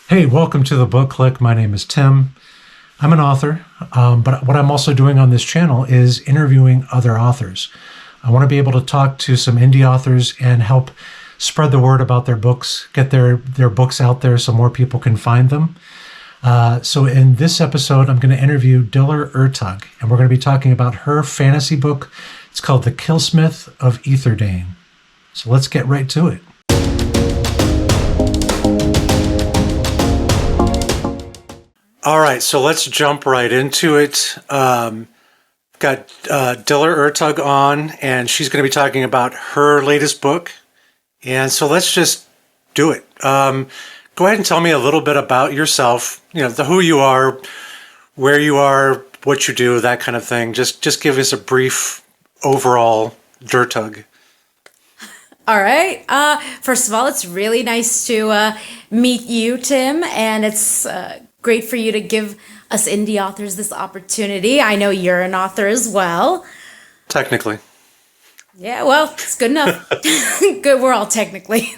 Hey, welcome to the Book Clique. My name is Tim. I'm an author, but what I'm also doing on this channel is interviewing other authors. I want to be able to talk to some indie authors and help spread the word about their books, get their books out there so more people can find them. So in this episode, I'm going to interview Diler Ertug, and we're going to be talking about her fantasy book. It's called The Killsmith of Etherdeign. So let's get right to it. All right, so let's jump right into it. Got Diler Ertug on, and she's going to be talking about her latest book. And so let's just do it. Go ahead and tell me a little bit about yourself. You know, who you are, where you are, what you do, that kind of thing. Just give us a brief overall Ertug. All right. First of all, it's really nice to meet you, Tim, and it's great for you to give us indie authors this opportunity. I know you're an author as well. Technically. Yeah, well, it's good enough. Good, we're all technically.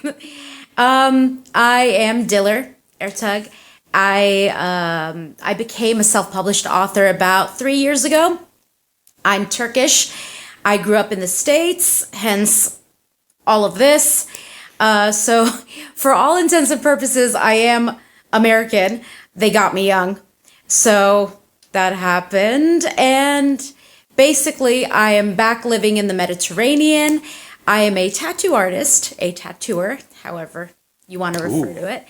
I am Diler Ertug. I became a self-published author about 3 years ago. I'm Turkish. I grew up in the States, hence all of this. So for all intents and purposes, I am American. They got me young. So that happened. And basically, I am back living in the Mediterranean. I am a tattoo artist, a tattooer, however you want to refer to it.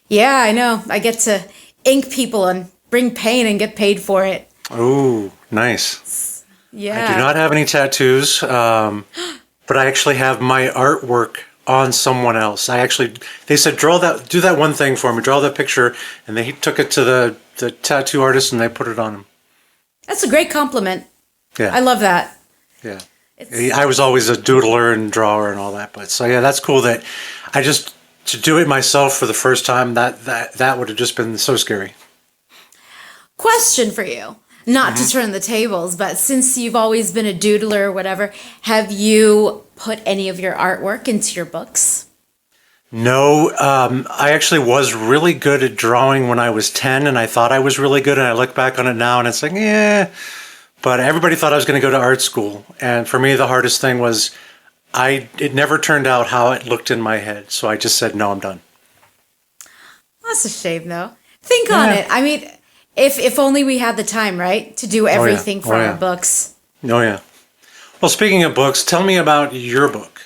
Yeah, I know. I get to ink people and bring pain and get paid for it. Oh, nice. Yeah. I do not have any tattoos, but I actually have my artwork on someone else. They said, do that one thing for me, draw that picture, and they took it to the tattoo artist and they put it on him. That's a great compliment. Yeah. I love that. Yeah. I was always a doodler and drawer and all that, but so yeah, that's cool that to do it myself for the first time, that would have just been so scary. Question for you. Not to turn the tables, but since you've always been a doodler or whatever, have you put any of your artwork into your books? No, I actually was really good at drawing when I was 10, and I thought I was really good, and I look back on it now, and it's like, yeah. But everybody thought I was going to go to art school, and for me, the hardest thing was it never turned out how it looked in my head, so I just said, no, I'm done. That's a shame, though. Think on it. I mean, if only we had the time, right, to do everything for our books. Oh, yeah. Well, speaking of books, tell me about your book.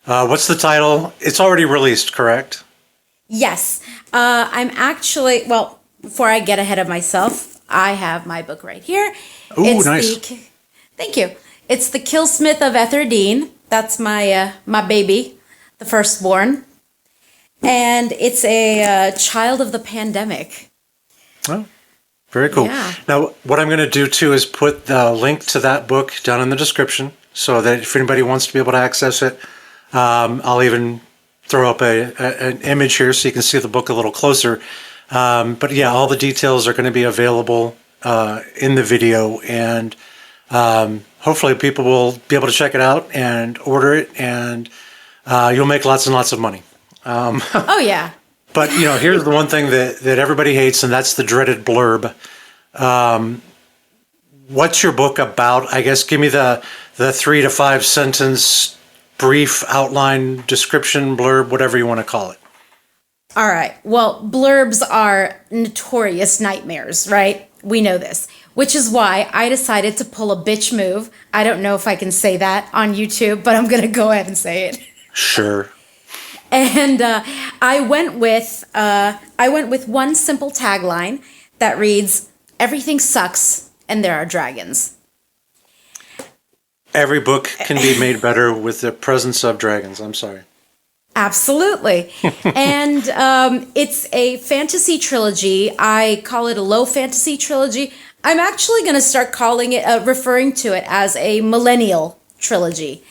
What's the title? It's already released, correct? Yes. I'm actually, well, before I get ahead of myself, I have my book right here. Ooh, nice. Thank you. It's The Killsmith of Etherdeign. That's my baby, the firstborn. And it's a child of the pandemic. Oh. Very cool. Yeah. Now, what I'm going to do, too, is put the link to that book down in the description so that if anybody wants to be able to access it, I'll even throw up an image here so you can see the book a little closer. But yeah, all the details are going to be available in the video, and hopefully people will be able to check it out and order it, and you'll make lots and lots of money. Oh, yeah. But, you know, here's the one thing that everybody hates, and that's the dreaded blurb. What's your book about? I guess give me the 3 to 5 sentence brief outline, description, blurb, whatever you want to call it. All right. Well, blurbs are notorious nightmares, right? We know this, which is why I decided to pull a bitch move. I don't know if I can say that on YouTube, but I'm going to go ahead and say it. Sure. And I went with one simple tagline that reads, "Everything sucks and there are dragons." Every book can be made better with the presence of dragons. I'm sorry. Absolutely. And it's a fantasy trilogy. I call it a low fantasy trilogy. I'm actually going to start calling it, referring to it as a millennial trilogy.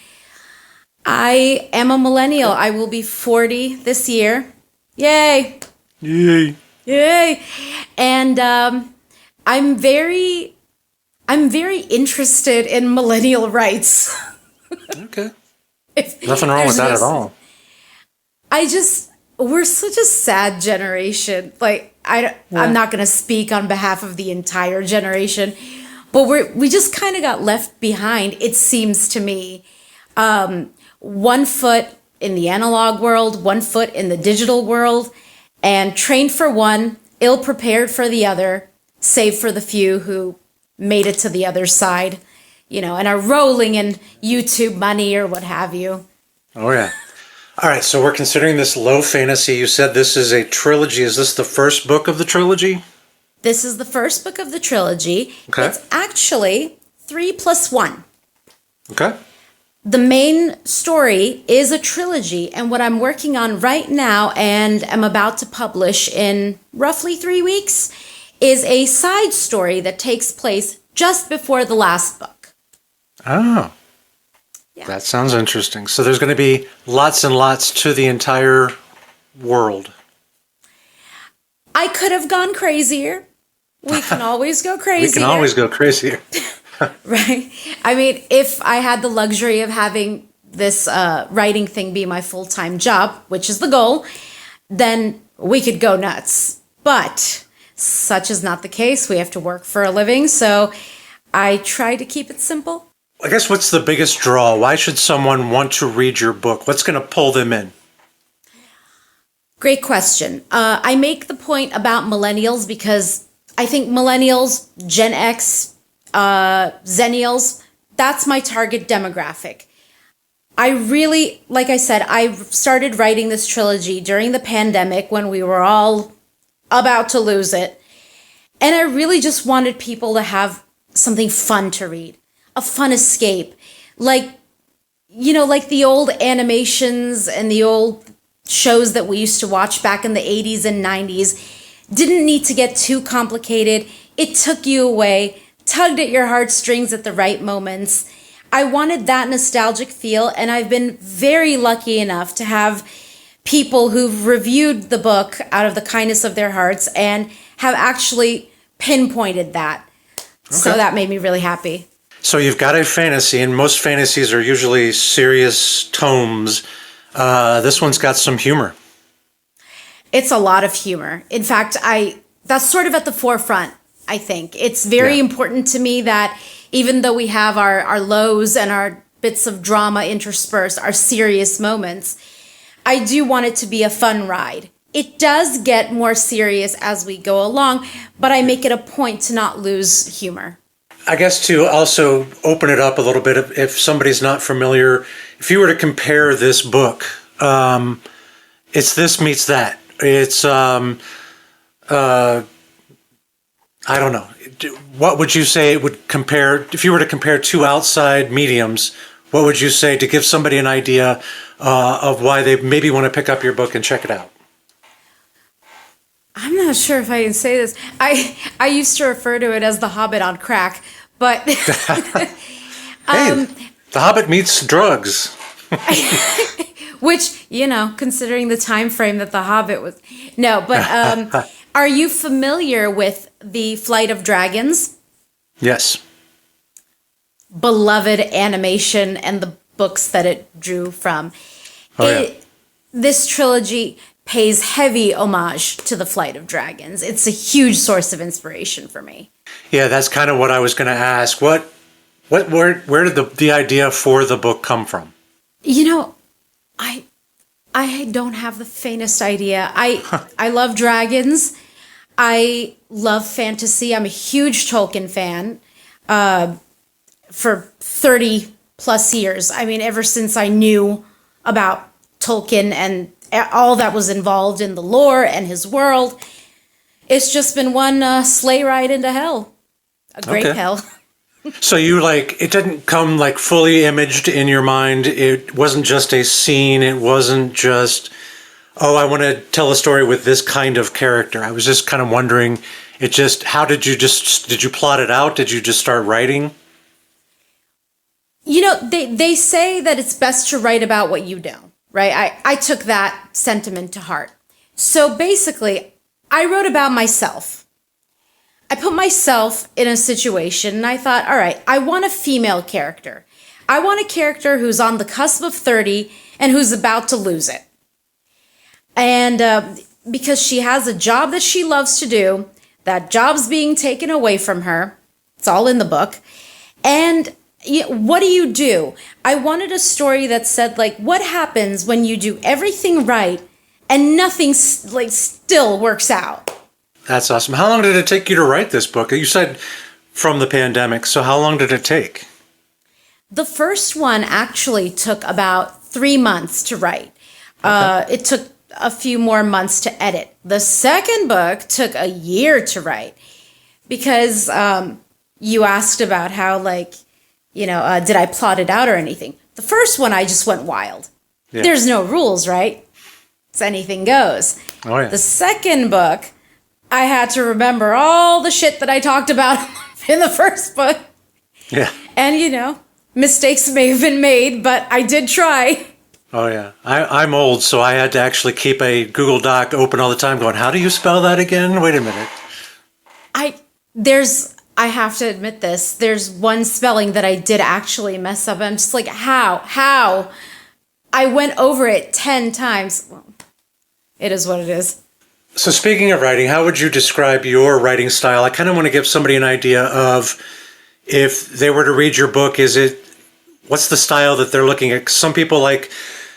I am a millennial. I will be 40 this year. Yay. Yay. Yay. And I'm very interested in millennial rights. Okay. Nothing wrong with that at all. we're such a sad generation. Like, I'm not going to speak on behalf of the entire generation, but we just kind of got left behind, it seems to me. 1 foot in the analog world, 1 foot in the digital world, and trained for one, ill prepared for the other, save for the few who made it to the other side, and are rolling in YouTube money or what have you. Oh, yeah. All right, so we're considering this low fantasy. You said this is a trilogy. Is this the first book of the trilogy? This is the first book of the trilogy. Okay. It's actually 3 + 1. Okay. The main story is a trilogy, and what I'm working on right now and am about to publish in roughly 3 weeks is a side story that takes place just before the last book. Oh. Yeah. That sounds interesting. So there's going to be lots and lots to the entire world. I could have gone crazier. We can always go crazier. We can always go crazier. Right? I mean, if I had the luxury of having this writing thing be my full-time job, which is the goal, then we could go nuts. But such is not the case. We have to work for a living, so I try to keep it simple. I guess what's the biggest draw? Why should someone want to read your book? What's going to pull them in? Great question. I make the point about millennials because I think millennials, Gen X, Zennials, that's my target demographic. I really, like I said, I started writing this trilogy during the pandemic when we were all about to lose it. And I really just wanted people to have something fun to read. A fun escape, like the old animations and the old shows that we used to watch back in the 80s and 90s didn't need to get too complicated. It took you away, tugged at your heartstrings at the right moments. I wanted that nostalgic feel, and I've been very lucky enough to have people who've reviewed the book out of the kindness of their hearts and have actually pinpointed that. Okay. So that made me really happy. So you've got a fantasy, and most fantasies are usually serious tomes. This one's got some humor. It's a lot of humor. In fact, that's sort of at the forefront, I think. It's very important to me that even though we have our lows and our bits of drama interspersed, our serious moments, I do want it to be a fun ride. It does get more serious as we go along, but I make it a point to not lose humor. I guess to also open it up a little bit, if somebody's not familiar, if you were to compare this book, it's this meets that. It's, I don't know. What would you say it would compare, if you were to compare two outside mediums, what would you say to give somebody an idea of why they maybe want to pick up your book and check it out? I'm not sure if I can say this. I used to refer to it as The Hobbit on crack, but hey, The Hobbit meets drugs. Which, considering the time frame that The Hobbit was. No, but are you familiar with The Flight of Dragons? Yes. Beloved animation and the books that it drew from. This trilogy pays heavy homage to The Flight of Dragons. It's a huge source of inspiration for me. Yeah, that's kind of what I was going to ask. Where did the idea for the book come from? I don't have the faintest idea. I love dragons. I love fantasy. I'm a huge Tolkien fan for 30 plus years. I mean, ever since I knew about Tolkien and all that was involved in the lore and his world, it's just been one sleigh ride into hell. A great hell. So it didn't come like fully imaged in your mind. It wasn't just a scene. It wasn't just, I want to tell a story with this kind of character. I was just kind of wondering, did you plot it out? Did you just start writing? They say that it's best to write about what you know, right? I took that sentiment to heart. So basically, I wrote about myself. I put myself in a situation and I thought, all right, I want a female character. I want a character who's on the cusp of 30 and who's about to lose it. And because she has a job that she loves to do, that job's being taken away from her. It's all in the book. And what do you do? I wanted a story that said, like, what happens when you do everything right and nothing like still works out? That's awesome. How long did it take you to write this book? You said from the pandemic, so how long did it take? The first one actually took about 3 months to write. Okay. It took a few more months to edit. The second book took a year to write because you asked about how, like, did I plot it out or anything? The first one, I just went wild. Yeah. There's no rules, right? It's anything goes. Oh, yeah. The second book, I had to remember all the shit that I talked about in the first book. Yeah. And, mistakes may have been made, but I did try. Oh, yeah. I'm old, so I had to actually keep a Google Doc open all the time going, how do you spell that again? Wait a minute. I have to admit this. There's one spelling that I did actually mess up. I'm just like, how? I went over it 10 times. Well, it is what it is. So speaking of writing, how would you describe your writing style? I kind of want to give somebody an idea of if they were to read your book, what's the style that they're looking at? Some people like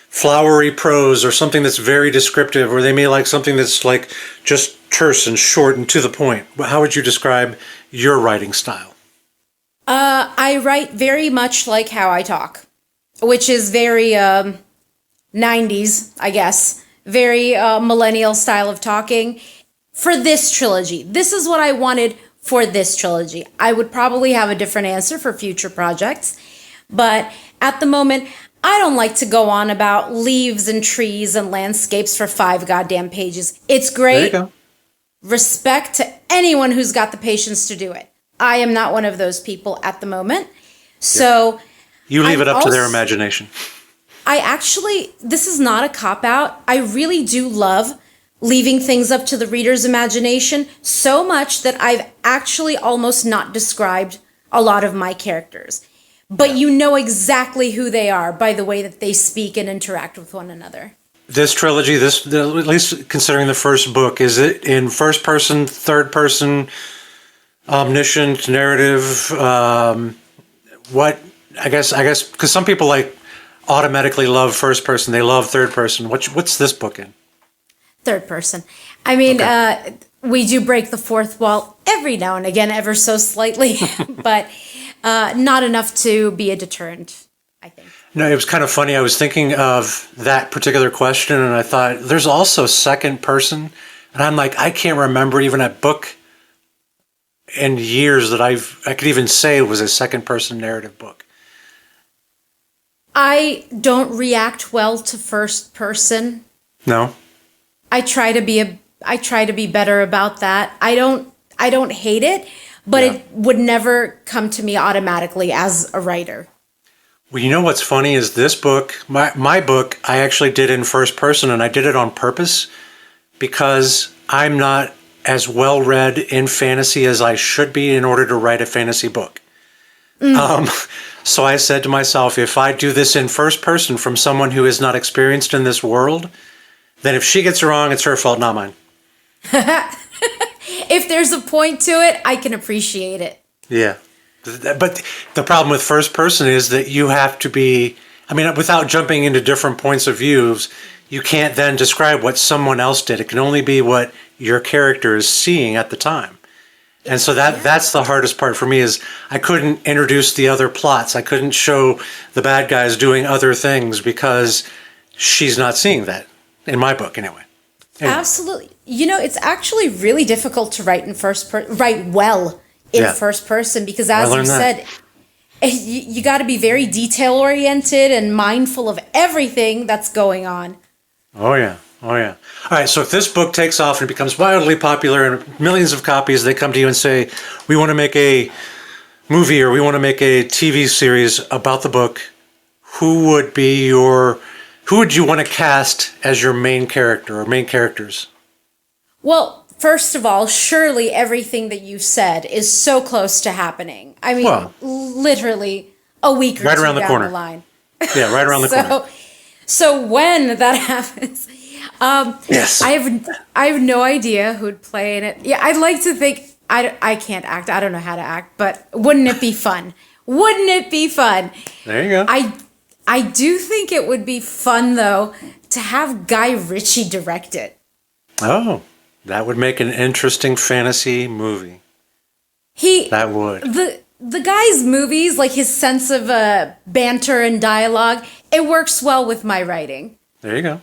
flowery prose or something that's very descriptive, or they may like something that's like just terse and short and to the point. How would you describe your writing style? I write very much like how I talk, which is very 90s, I guess. Very millennial style of talking. For this trilogy, this is what I wanted for this trilogy. I would probably have a different answer for future projects, but at the moment, I don't like to go on about leaves and trees and landscapes for 5 goddamn pages. It's great. There you go. Respect to anyone who's got the patience to do it. I am not one of those people at the moment. So you leave it up to their imagination. This is not a cop-out. I really do love leaving things up to the reader's imagination so much that I've actually almost not described a lot of my characters. But you know exactly who they are by the way that they speak and interact with one another. This trilogy, at least considering the first book, is it in first person, third person, omniscient, narrative? What, I guess, because some people automatically love first person, they love third person. What's this book in? Third person. I mean, okay. We do break the fourth wall every now and again, ever so slightly, but not enough to be a deterrent, I think. No, it was kind of funny. I was thinking of that particular question, and I thought, there's also second person. And I'm like, I can't remember even a book in years that I could even say it was a second person narrative book. I don't react well to first person. No. I try to be better about that. I don't hate it, but it would never come to me automatically as a writer. Well, you know what's funny is this book, my book, I actually did in first person, and I did it on purpose because I'm not as well read in fantasy as I should be in order to write a fantasy book. So I said to myself, if I do this in first person from someone who is not experienced in this world, then if she gets it wrong, it's her fault, not mine. If there's a point to it, I can appreciate it. Yeah. But the problem with first person is that you have to be, without jumping into different points of views, you can't then describe what someone else did. It can only be what your character is seeing at the time. And so that's the hardest part for me is I couldn't introduce the other plots. I couldn't show the bad guys doing other things because she's not seeing that in my book anyway. Absolutely. It's actually really difficult to write in write well in first person because as you said, you got to be very detail oriented and mindful of everything that's going on. Oh yeah. All right, so if this book takes off and it becomes wildly popular and millions of copies, they come to you and say, we want to make a movie or we want to make a TV series about the book, who would you want to cast as your main character or main characters? Well, first of all, surely everything that you said is so close to happening. Literally a week or right two around the down corner. The line. Yeah, right around the corner. So when that happens, Yes. I have no idea who'd play in it. Yeah, I'd like to think I can't act. I don't know how to act, but wouldn't it be fun? Wouldn't it be fun? There you go. I do think it would be fun though to have Guy Ritchie direct it. Oh, that would make an interesting fantasy movie. That would. The guy's movies, like his sense of banter and dialogue, it works well with my writing. There you go.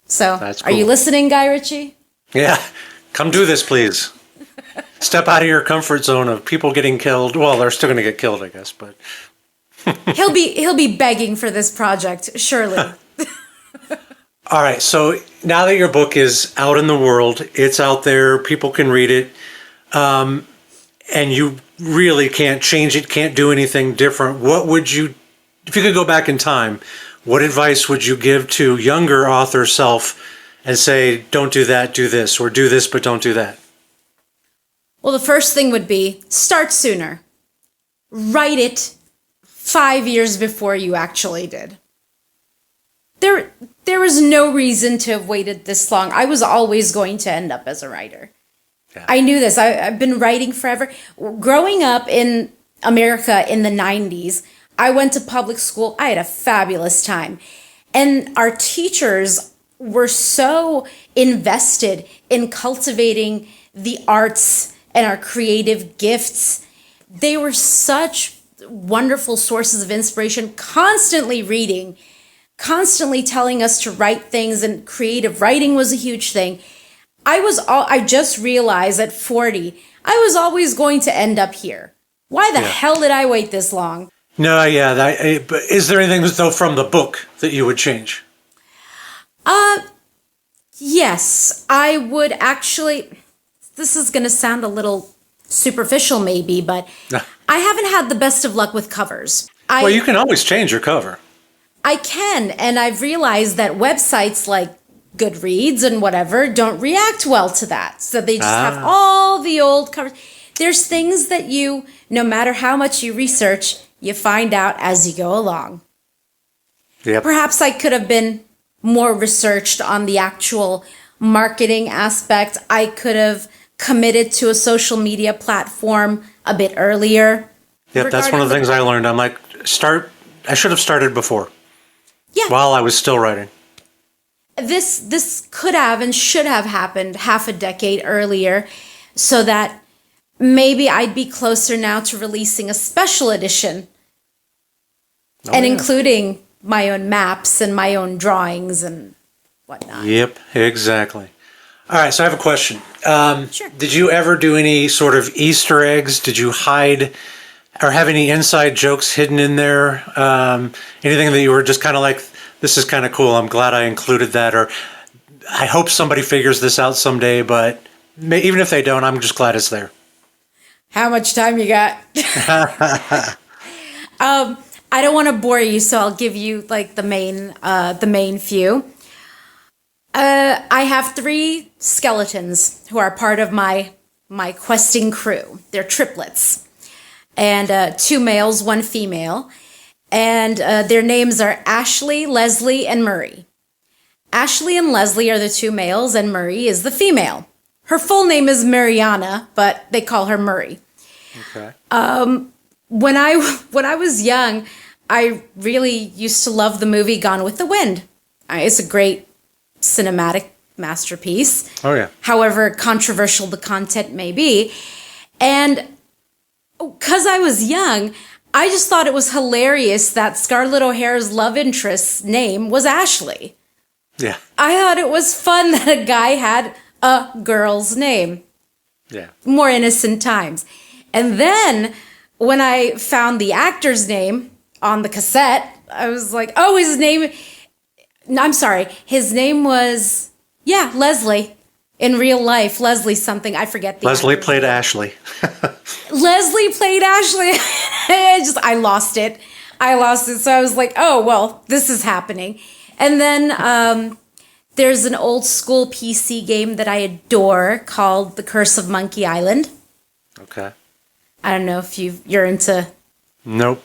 So, That's Are you cool. listening, Guy Ritchie? Yeah. Come do this, please. Step out of your comfort zone of people getting killed. Well, they're still going to get killed, I guess, but He'll be begging for this project, surely. all right. So now that your book is out in the world, it's out there, people can read it, and you really can't change it, can't do anything different. What would you, if you could go back in time, what advice would you give to younger author self and say, don't do that, do this, or do this, but don't do that? Well, the first thing would be start sooner. Write it 5 years before you actually did. There was no reason to have waited this long. I was always going to end up as a writer. Yeah. I knew this. I've been writing forever. Growing up in America in the 90s, I went to public school. I had a fabulous time. And our teachers were so invested in cultivating the arts and our creative gifts. They were such wonderful sources of inspiration, constantly reading, constantly telling us to write things, and creative writing was a huge thing. I just realized at 40, I was always going to end up here. Why the hell did I wait this long? No, yeah. But is there anything, though, from the book that you would change? Yes, I would actually. This is going to sound a little superficial maybe, but I haven't had the best of luck with covers. Well, you can always change your cover. I can, and I've realized that websites like Goodreads and whatever don't react well to that. So they just have all the old covers. There's things that you, no matter how much you research, you find out as you go along. Yep. Perhaps I could have been more researched on the actual marketing aspect. I could have committed to a social media platform a bit earlier. Yep, that's one of the things I learned. I'm like, I should have started before. Yeah. While I was still writing. This could have and should have happened half a decade earlier, so that maybe I'd be closer now to releasing a special edition and including my own maps and my own drawings and whatnot. Yep, exactly. All right, so I have a question. Sure. Did you ever do any sort of Easter eggs? Did you hide or have any inside jokes hidden in there? Anything that you were just kind of like, this is kind of cool, I'm glad I included that, or I hope somebody figures this out someday, but even if they don't, I'm just glad it's there. How much time you got? I don't want to bore you, so I'll give you like the main few. I have 3 skeletons who are part of my questing crew. They're triplets, and 2 males, 1 female, and their names are Ashley, Leslie, and Murray. Ashley and Leslie are the 2 males, and Murray is the female. Her full name is Mariana, but they call her Murray. Okay. When I was young, I really used to love the movie Gone with the Wind. It's a great cinematic masterpiece. Oh, yeah. However controversial the content may be. And because I was young, I just thought it was hilarious that Scarlett O'Hara's love interest's name was Ashley. Yeah. I thought it was fun that a guy had a girl's name. Yeah. More innocent times. And then when I found the actor's name on the cassette, I was like, oh, his name was, Leslie. In real life, Leslie something, I forget the Leslie actor's played name. Ashley. Leslie played Ashley. I lost it. So I was like, oh, well, this is happening. And then there's an old school PC game that I adore called The Curse of Monkey Island. Okay. I don't know if you're into... Nope.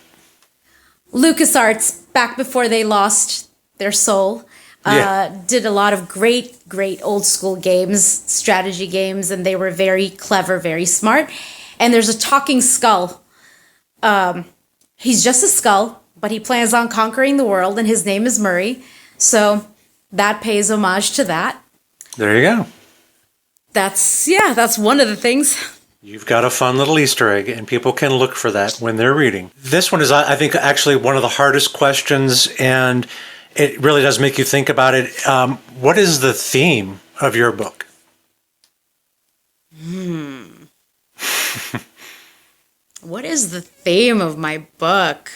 LucasArts, back before they lost their soul. Did a lot of great old school games, strategy games, and they were very clever, very smart. And there's a talking skull. He's just a skull, but he plans on conquering the world, and his name is Murray. So that pays homage to that. There you go. That's one of the things. You've got a fun little Easter egg, and people can look for that when they're reading. This one is, I think, actually one of the hardest questions, and it really does make you think about it. What is the theme of your book? What is the theme of my book?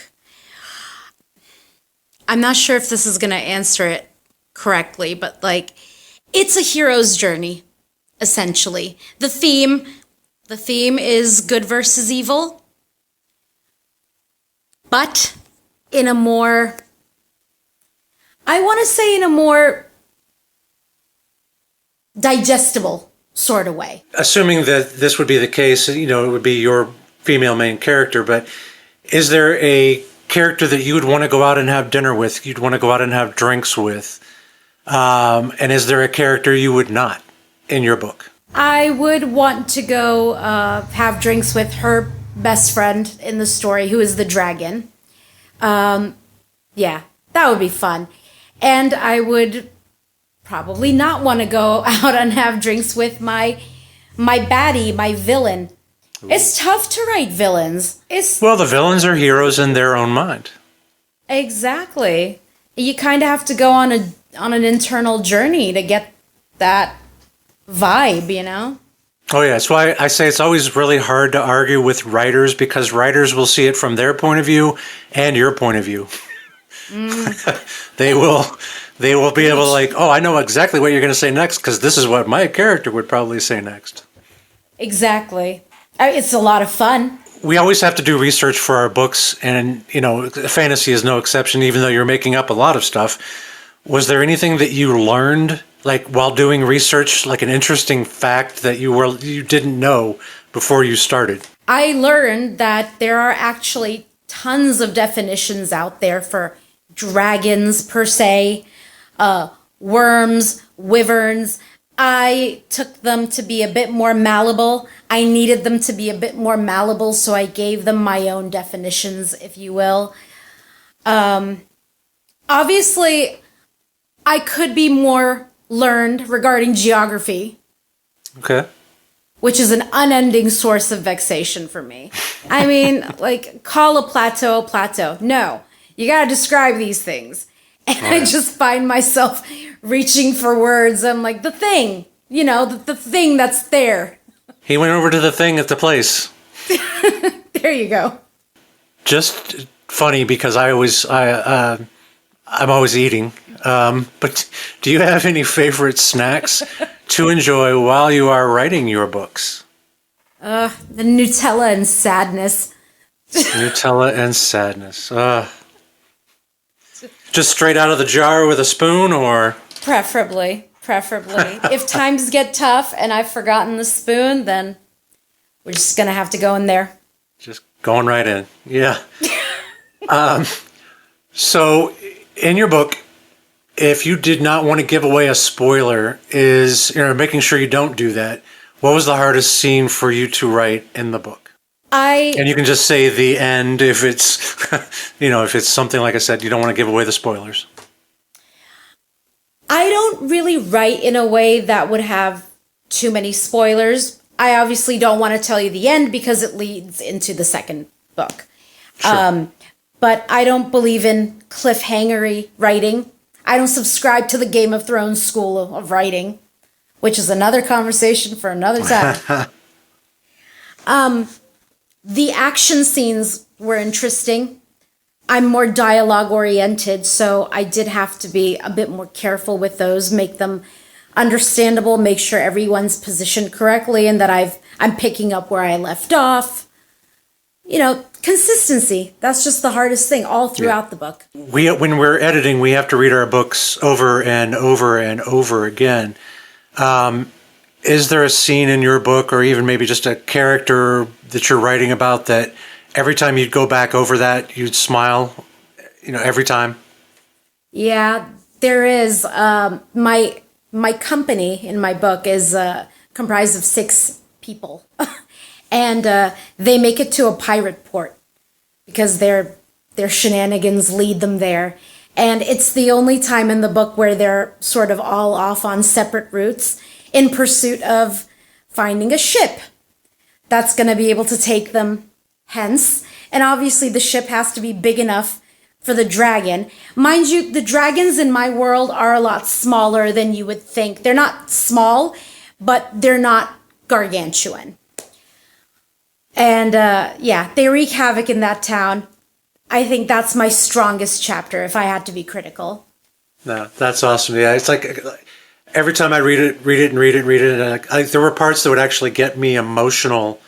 I'm not sure if this is going to answer it correctly, but it's a hero's journey, essentially. The theme is good versus evil, but in a more, I want to say in a more digestible sort of way. Assuming that this would be the case, it would be your female main character, but is there a character that you would want to go out and have dinner with, you'd want to go out and have drinks with? And is there a character you would not in your book? I would want to go have drinks with her best friend in the story, who is the dragon. Yeah, that would be fun. And I would probably not want to go out and have drinks with my baddie, my villain. Ooh. It's tough to write villains. Well, the villains are heroes in their own mind. Exactly. You kind of have to go on an internal journey to get that vibe, Oh yeah, that's why I say it's always really hard to argue with writers, because writers will see it from their point of view and your point of view. They will be able to I know exactly what you're going to say next, because this is what my character would probably say next. Exactly. It's a lot of fun. We always have to do research for our books, and fantasy is no exception, even though you're making up a lot of stuff. Was there anything that you learned while doing research, an interesting fact that you didn't know before you started? I learned that there are actually tons of definitions out there for dragons per se, worms, wyverns. I took them to be a bit more malleable. I needed them to be a bit more malleable, so I gave them my own definitions, if you will. Obviously, I could be more learned regarding geography. Okay. Which is an unending source of vexation for me. I mean, call a plateau a plateau. No, you got to describe these things. And I just find myself reaching for words. I'm like, the thing, the thing that's there. He went over to the thing at the place. There you go. Just funny, because I'm always eating. But do you have any favorite snacks to enjoy while you are writing your books? The Nutella and sadness. Nutella and sadness. Just straight out of the jar with a spoon, or? Preferably. If times get tough and I've forgotten the spoon, then we're just going to have to go in there. Just going right in. Yeah. So in your book, if you did not want to give away a spoiler, is making sure you don't do that. What was the hardest scene for you to write in the book? And you can just say the end if it's, if it's something, like I said, you don't want to give away the spoilers. I don't really write in a way that would have too many spoilers. I obviously don't want to tell you the end because it leads into the second book. Sure. But I don't believe in cliffhangery writing. I don't subscribe to the Game of Thrones school of writing, which is another conversation for another time. The action scenes were interesting. I'm more dialogue oriented, so I did have to be a bit more careful with those, make them understandable, make sure everyone's positioned correctly, and that I'm picking up where I left off. Consistency. That's just the hardest thing all throughout the book. When we're editing, we have to read our books over and over and over again. Is there a scene in your book, or even maybe just a character that you're writing about, that every time you'd go back over that, you'd smile, every time? Yeah, There is my company in my book is comprised of 6 people, and they make it to a pirate port because their shenanigans lead them there. And it's the only time in the book where they're sort of all off on separate routes in pursuit of finding a ship that's going to be able to take them hence. And obviously the ship has to be big enough for the dragon. Mind you, the dragons in my world are a lot smaller than you would think. They're not small, but they're not gargantuan. And they wreak havoc in that town. I think that's my strongest chapter, if I had to be critical. No, that's awesome. Yeah, it's like every time I read it, and there were parts that would actually get me emotional.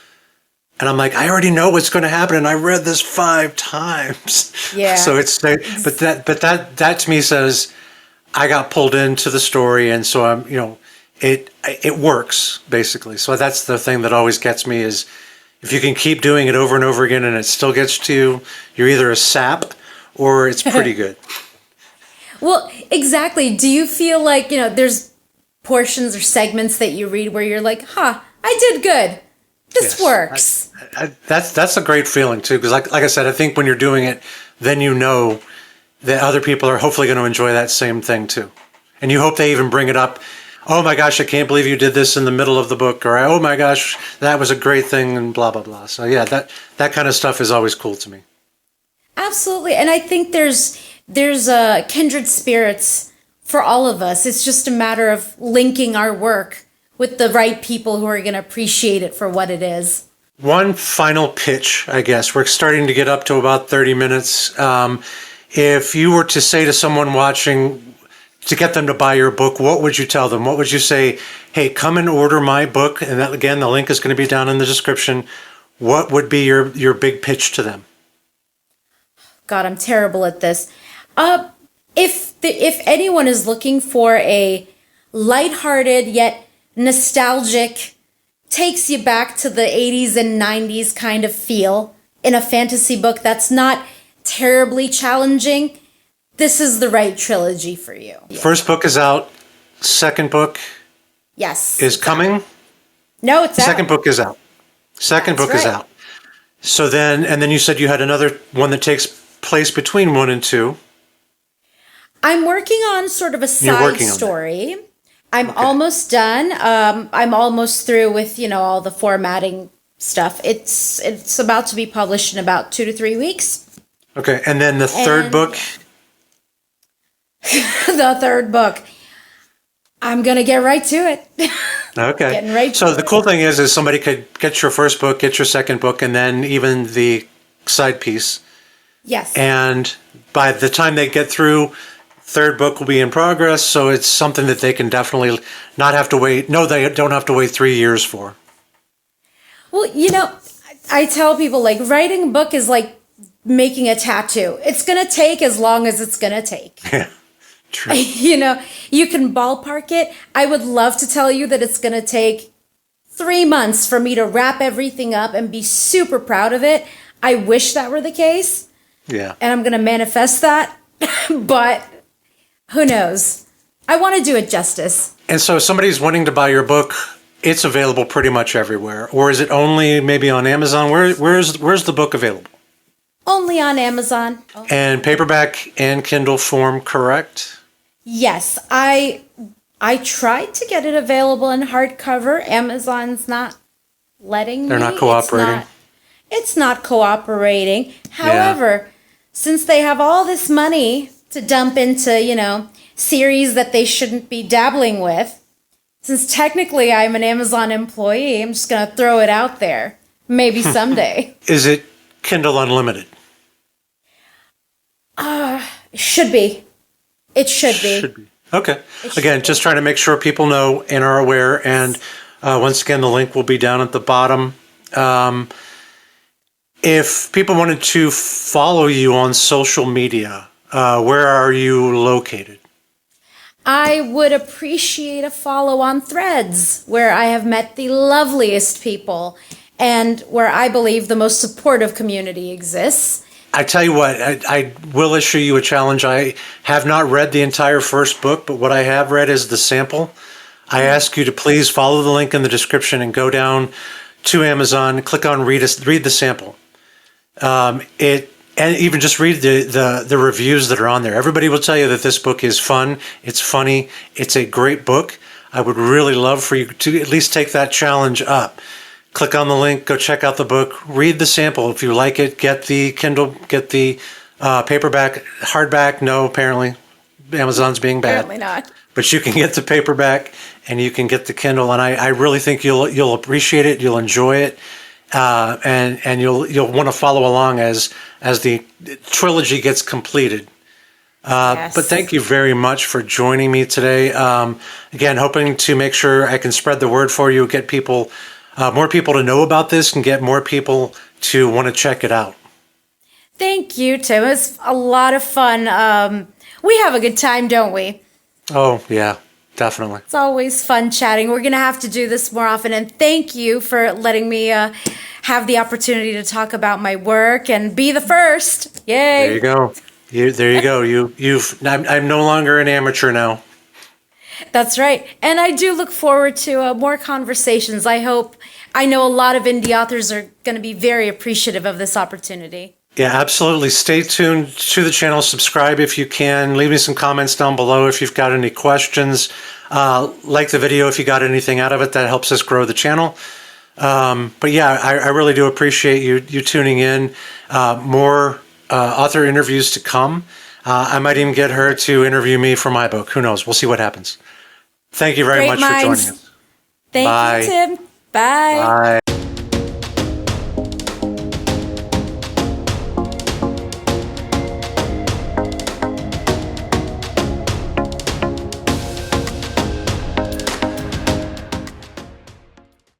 And I'm like, I already know what's going to happen, and I read this 5 times. Yeah. So but that to me says I got pulled into the story, and so I'm, it works basically. So that's the thing that always gets me is if you can keep doing it over and over again, and it still gets to you, you're either a sap or it's pretty good. Well, exactly. Do you feel like there's portions or segments that you read where you're like, I did good. This works. That's a great feeling too, because like I said, I think when you're doing it, then you know that other people are hopefully going to enjoy that same thing too, and you hope they even bring it up. Oh my gosh, I can't believe you did this in the middle of the book, or oh my gosh, that was a great thing, and blah blah blah. So yeah, that kind of stuff is always cool to me. Absolutely, and I think there's kindred spirits for all of us. It's just a matter of linking our work with the right people who are going to appreciate it for what it is. One final pitch, I guess. We're starting to get up to about 30 minutes. If you were to say to someone watching to get them to buy your book, what would you tell them? What would you say? Hey, come and order my book. And that, again, the link is going to be down in the description. What would be your big pitch to them? God, I'm terrible at this. If anyone is looking for a lighthearted yet nostalgic, takes you back to the 80s and 90s kind of feel in a fantasy book that's not terribly challenging, this is the right trilogy for you. First book is out. Second book is coming. No, it's out. Second book is out. Second book is out. So then you said you had another one that takes place between 1 and 2. I'm working on sort of a side story. I'm almost done. I'm almost through with, all the formatting stuff. It's about to be published in about 2 to 3 weeks. Okay, and then the third book? The third book. I'm going to get right to it. Okay. Getting right to it. So the cool thing is somebody could get your first book, get your second book, and then even the side piece. Yes. And by the time they get through, third book will be in progress, so it's something that they can definitely not have to wait. No, they don't have to wait 3 years for. Well, I tell people, writing a book is like making a tattoo. It's going to take as long as it's going to take. Yeah, true. You can ballpark it. I would love to tell you that it's going to take 3 months for me to wrap everything up and be super proud of it. I wish that were the case. Yeah. And I'm going to manifest that. But who knows? I want to do it justice. And so if somebody's wanting to buy your book, it's available pretty much everywhere. Or is it only maybe on Amazon? Where's the book available? Only on Amazon. And paperback and Kindle form, correct? Yes. I tried to get it available in hardcover. Amazon's not letting me. They're not cooperating? It's not cooperating. However, since they have all this money to dump into, series that they shouldn't be dabbling with, since technically I'm an Amazon employee, I'm just going to throw it out there. Maybe someday. Is it Kindle Unlimited? Should be. It should be. Should be. Okay. Again, just trying to make sure people know and are aware. And once again, the link will be down at the bottom. If people wanted to follow you on social media, where are you located? I would appreciate a follow on Threads, where I have met the loveliest people and where I believe the most supportive community exists. I tell you what, I will issue you a challenge. I have not read the entire first book, but what I have read is the sample. I ask you to please follow the link in the description and go down to Amazon, click on read the sample. And even just read the reviews that are on there. Everybody will tell you that this book is fun, it's funny, it's a great book. I would really love for you to at least take that challenge up. Click on the link, go check out the book, read the sample. If you like it, get the Kindle, get the paperback, hardback. No, apparently Amazon's being bad. Apparently not. But you can get the paperback and you can get the Kindle, and I really think you'll appreciate it, you'll enjoy it, and you'll want to follow along as the trilogy gets completed. Yes. But thank you very much for joining me today. Again, hoping to make sure I can spread the word for you, get people. More people to know about this and get more people to want to check it out. Thank you, Tim. It was a lot of fun. We have a good time, don't we? Oh, yeah, definitely. It's always fun chatting. We're going to have to do this more often. And thank you for letting me have the opportunity to talk about my work and be the first. Yay. There you go. There you go. I'm no longer an amateur now. That's right. And I do look forward to more conversations. I know a lot of indie authors are going to be very appreciative of this opportunity. Yeah, absolutely. Stay tuned to the channel. Subscribe if you can. Leave me some comments down below if you've got any questions. Like the video if you got anything out of it. That helps us grow the channel. But yeah, I really do appreciate you tuning in. More author interviews to come. I might even get her to interview me for my book. Who knows? We'll see what happens. Thank you very much for joining us. Thank you, Tim. Bye. Bye.